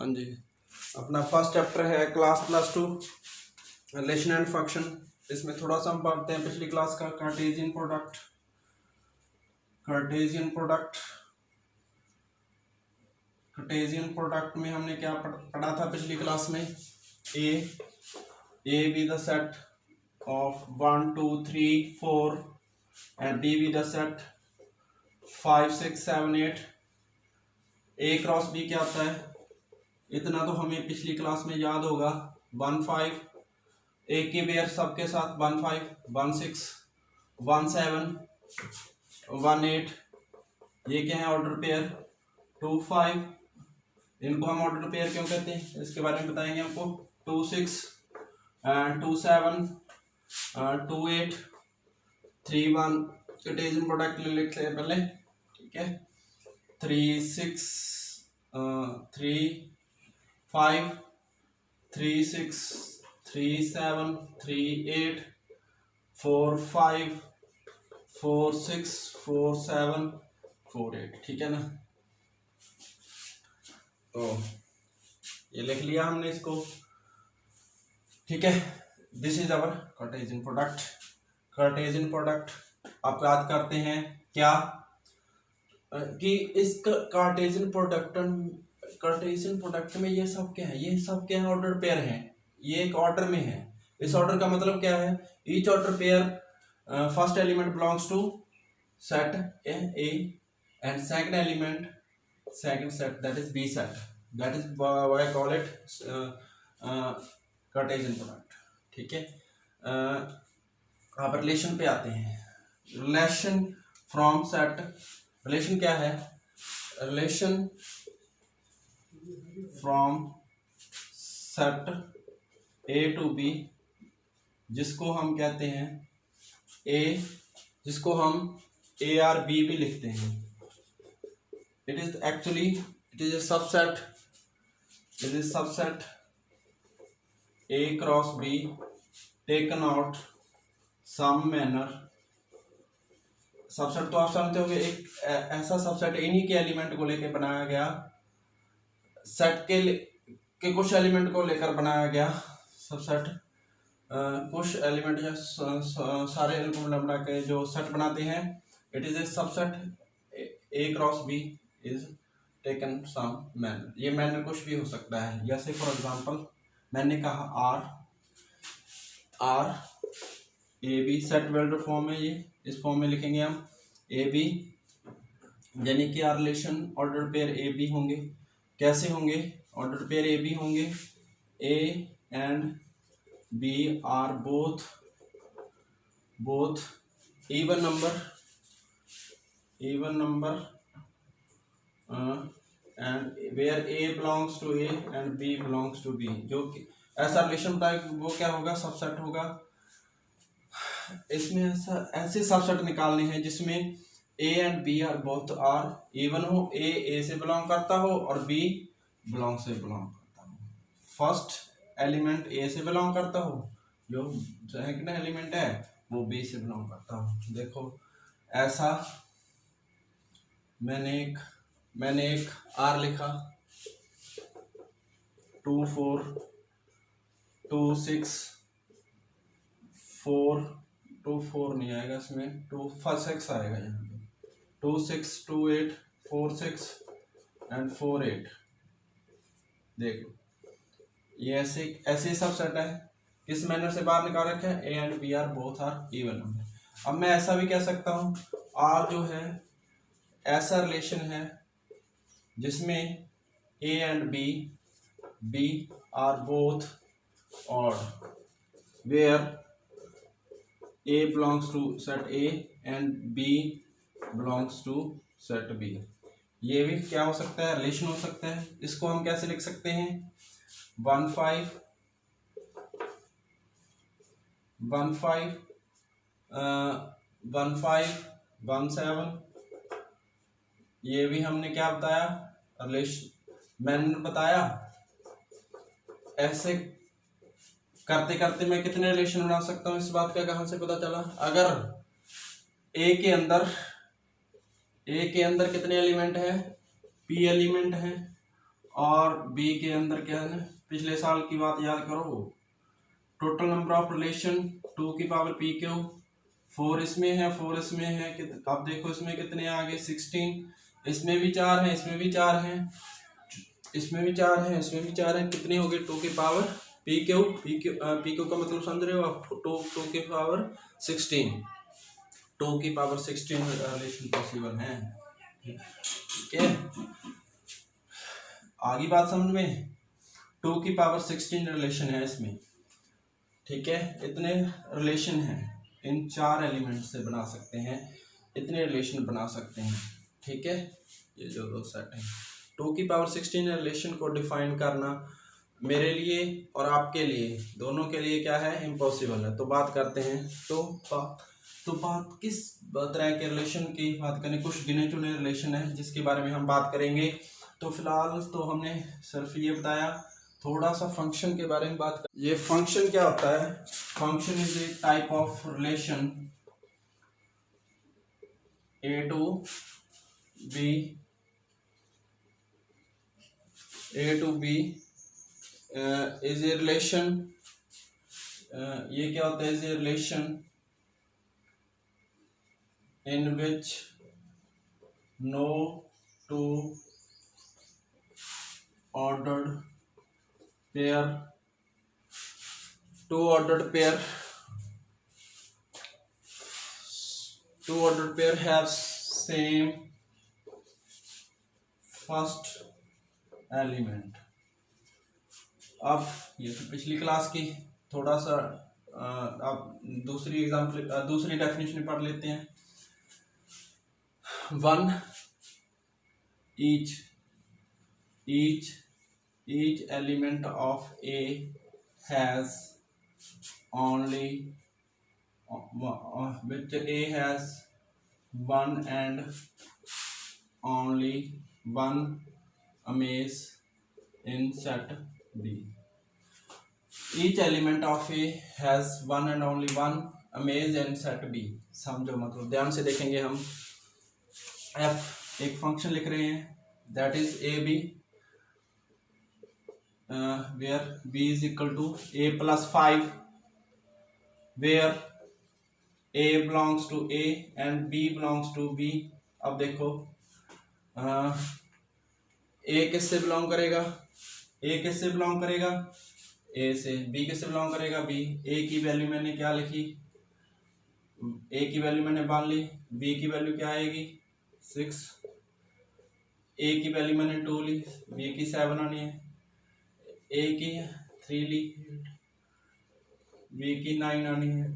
हाँ जी, अपना first chapter है क्लास +2 रिलेशन एंड फंक्शन। इसमें थोड़ा सा हम पढ़ते हैं पिछली क्लास का कार्टेशियन प्रोडक्ट। कार्टेशियन प्रोडक्ट में हमने क्या पढ़ा था पिछली क्लास में? A B the set of 1 2 3 4 and B B the set 5 6 7 8। A cross B क्या होता है? इतना तो हमें पिछली क्लास में याद होगा। 1 5 ए के पेयर सबके साथ 1 5 1 6 1 7 1 8। ये क्या है? Order pair 2 5। इनको हम ऑर्डर पेयर क्यों कहते हैं इसके बारे में बताएंगे आपको। 2 6 2 7 2 8 3 1। कार्टेशियन प्रोडक्ट ले लेते हैं पहले, ठीक है। 3 6 3 5 3 6 3 7 3 8 4 5 4 6 4 7 4 8, ठीक है ना। तो ये लिख लिया हमने इसको, ठीक है। This is our Cartesian product. Cartesian product आप याद करते हैं क्या कि इस कार्टेशियन प्रोडक्ट में ये सब क्या है? ये सब क्या है? ऑर्डर पेयर है। ये एक ऑर्डर में है। इस ऑर्डर का मतलब क्या है? Each order pair first element belongs to set A and second element second set, that is B set. That is why I call it Cartesian product, ठीक है। आप रिलेशन पे आते हैं। Relation from set. रिलेशन क्या है? Relation from set A to B, जिसको हम कहते हैं A, जिसको हम A और B भी लिखते हैं। It is a subset. It is subset A cross B taken out some manner. Subset तो आप समझते होंगे, एक ऐसा सबसेट इन्हीं के एलिमेंट को लेकर बनाया गया, सेट के कुछ एलिमेंट को लेकर बनाया गया सबसेट। कुछ एलिमेंट या सारे एलिमेंट बना के जो सेट बनाते हैं, it is a subset A cross B is taken some manner। ये मैनर कुछ भी हो सकता है। जैसे फॉर एग्जांपल मैंने कहा R A B set builder form है। ये इस फॉर्म में लिखेंगे हम ए बी, यानी कि R relation order pair A B होंगे। कैसे होंगे? ऑर्डर पेयर ए बी होंगे। A and B are both even number and where A belongs to A and B belongs to B। जो ऐसा रिलेशन बताए वो क्या होगा? सबसेट होगा। इसमें ऐसे सबसेट निकालने हैं जिसमें A and B are both are even हो। A से बिलोंग करता हो और B बिलोंग से बिलोंग करता हो। फर्स्ट एलिमेंट A से बिलोंग करता हो, जो सेकंड एलिमेंट है वो B से बिलोंग करता हो। देखो ऐसा मैंने एक R लिखा। 2 4 2 6 4 2 4 नहीं आएगा इसमें, 2 5 6 आएगा यहाँ पे। 2 6 2 8 4 6 एंड 4 8। देखो ये ऐसे सबसेट है। किस मैनर से बाहर निकाल रखा है? A and B are both are even number. अब मैं ऐसा भी कह सकता हूँ R जो है ऐसा रिलेशन है जिसमें A and B are both और where A belongs to set A and B belongs to set B। ये भी क्या हो सकता है? रिलेशन हो सकता है। इसको हम कैसे लिख सकते हैं? 1 5 1 5 1 5 1 7। ये भी हमने क्या बताया? रिलेशन मैंने बताया। ऐसे करते करते मैं कितने रिलेशन बना सकता हूँ? इस बात का कहाँ से पता चला? अगर ए के अंदर कितने एलिमेंट है? P एलिमेंट है और बी के अंदर क्या है, पिछले साल की बात याद करो, टोटल नंबर ऑफ रिलेशन 2 की पावर पी क्यू, 4 इसमें है 4 इसमें है, अब देखो इसमें कितने आ गए 16, इसमें भी 4 है, इसमें भी 4 है, इसमें भी 4 है, इसमें भी 4 है, कितने हो गए 2 की power P Q, P Q का मतलब समझ रहे हो आप, 2 की पावर 16, 2 की पावर 16 रिलेशन पॉसिबल है। ठीक है, आगे बात समझ में, 2 की पावर 16 रिलेशन है इसमें। ठीक है, इतने रिलेशन हैं, इन 4 एलिमेंट से बना सकते हैं, इतने रिलेशन बना सकते हैं। ठीक है, ये जो दो सेट हैं, 2 की पावर 16 रिलेशन को डिफाइन करना मेरे लिए और आपके लिए, दोनों के लिए क्या है, इम्पॉसिबल है। तो बात करते हैं, तो बात किस तरह के रिलेशन की बात करें, कुछ गिने चुने रिलेशन है जिसके बारे में हम बात करेंगे। तो फिलहाल तो हमने सिर्फ ये बताया, थोड़ा सा फंक्शन के बारे में बात कर। ये फंक्शन क्या होता है, function is a type of relation A to B is a relation, ये क्या होता है, is a relation in which no two ordered pair have same first element। अब ये तो पिछली क्लास की, थोड़ा सा अब दूसरी एग्जाम्पल, दूसरी डेफिनेशन पढ़ लेते हैं। One each element of A has only which A has one and only one image in set B। Each element of A has one and only one image in set B। समझो, मतलब ध्यान से देखेंगे हम। f एक function लिख रहे हैं, that is A B, where b is equal to a plus 5, where a belongs to a and b belongs to b। अब देखो a किससे बिलोंग करेगा, a किससे बिलोंग करेगा, a से। b किससे बिलोंग करेगा, b। a की वैल्यू मैंने क्या लिखी, a की वैल्यू मैंने मान ली, b की वैल्यू क्या आएगी 6, a की वैल्यू मैंने 2 ली, b की 7 आनी है, a की 3 ली, b की 9 आनी है,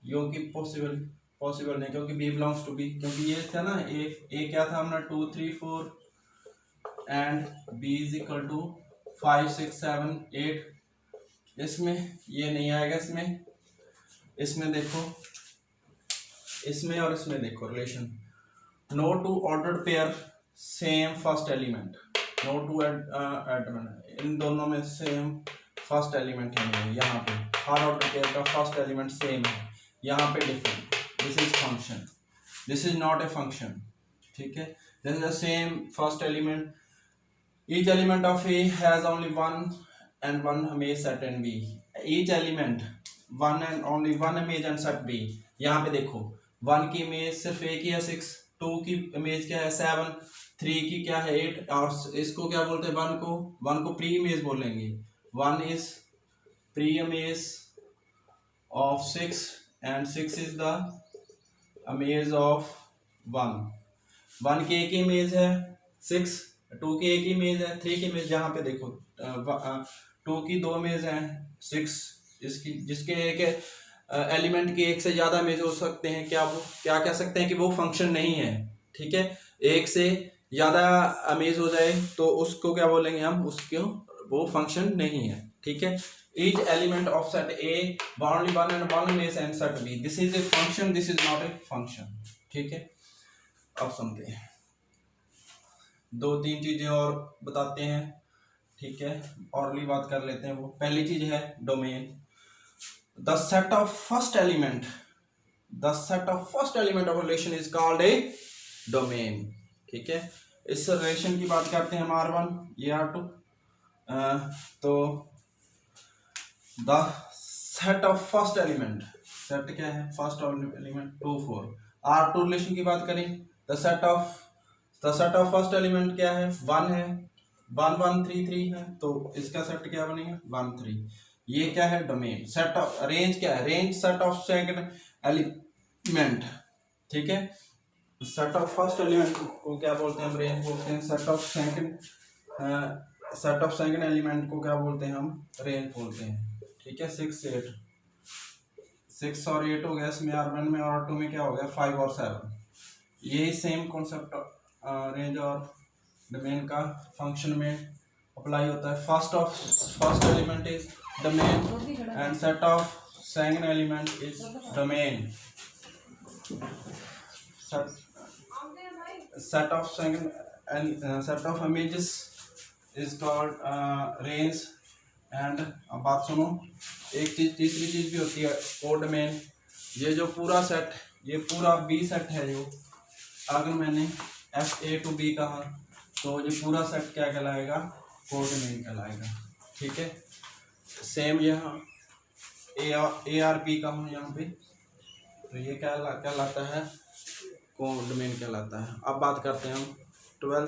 यो की पॉसिबल नहीं, क्योंकि b बिलोंग्स टू b, क्योंकि ये था ना a क्या था हमारा 2 3 4 and b is equal to 5 6 7 8। इसमें ये नहीं आएगा, इसमें देखो, इसमें और इसमें देखो relation, no two ordered pair same first element, no two element, इन दोनों में सेम फर्स्ट एलिमेंट है। यहाँ पे हर ऑर्डर पेयर का फर्स्ट एलिमेंट सेम है, यहाँ पे different. This is function, this is not a function. ठीक है, this is the same first element. Each element of A has only one and one image set in B. Each element one and only one image and set B. यहाँ पे देखो, one की image सिर्फ एक ही है 6, 2 की image क्या है 7, 3 की क्या है 8, और इसको क्या बोलते हैं, वन को प्री इमेज बोलेंगे। 1 is pre image of 6 and 6 is the image of 1। 1 की एक ही इमेज है 6, 2 की एक ही इमेज है, 3 की इमेज, यहाँ पे देखो 2 की 2 इमेज है 6, इसकी जिसके एक एलिमेंट की एक से ज्यादा इमेज हो सकते हैं, क्या वो क्या कह सकते हैं कि वो फंक्शन नहीं है। ठीक है, एक से ज्यादा इमेज हो जाए तो उसको क्या बोलेंगे हम, उसको वो फंक्शन नहीं है। ठीक है, each element of set A only one and one image and set B, this is a function, this is not a function. ठीक है, अब सुनते हैं, 2-3 चीजें और बताते हैं। ठीक है, और बात कर लेते हैं। वो पहली चीज है domain. The set of first element of relation is called a domain। ठीक है, इस रिलेशन की बात करते हैं हम R1, ये R2, तो the set of first element, set क्या है, फर्स्ट एलिमेंट 2 4, R2 रिलेशन की बात करें, the set of first element क्या है, 1 है, 1 1 3 3 है, तो इसका सेट क्या बनेगा 1 3। ये क्या है डोमेन। सेट ऑफ रेंज क्या है, range set of second element, ठीक है। सेट ऑफ फर्स्ट एलिमेंट को क्या बोलते हैं हम, रेंज बोलते हैं। सेट ऑफ सेकंड एलिमेंट को क्या बोलते हैं हम, रेंज बोलते हैं, ठीक है। 6 8, 6 और 8 हो गया इसमें, R1 में और R2 में क्या हो गया 5 और 7। यही सेम कॉन्सेप्ट रेंज और डोमेन का फंक्शन में अप्लाई होता है। First element is domain and set of second element is domain. set of images is called range। and अब बात सुनो, एक चीज तीसरी चीज भी होती है कोडोमेन। ये जो पूरा सेट, ये पूरा बी सेट है, जो अगर मैंने FA to B कहा तो ये पूरा सेट क्या कहलाएगा, कोडोमेन कहलाएगा, ठीक है। सेम यहाँ ARP कहा यहाँ पे, तो ये क्या कहलाता है, कोडोमेन कहलाता है। अब बात करते हैं हम 12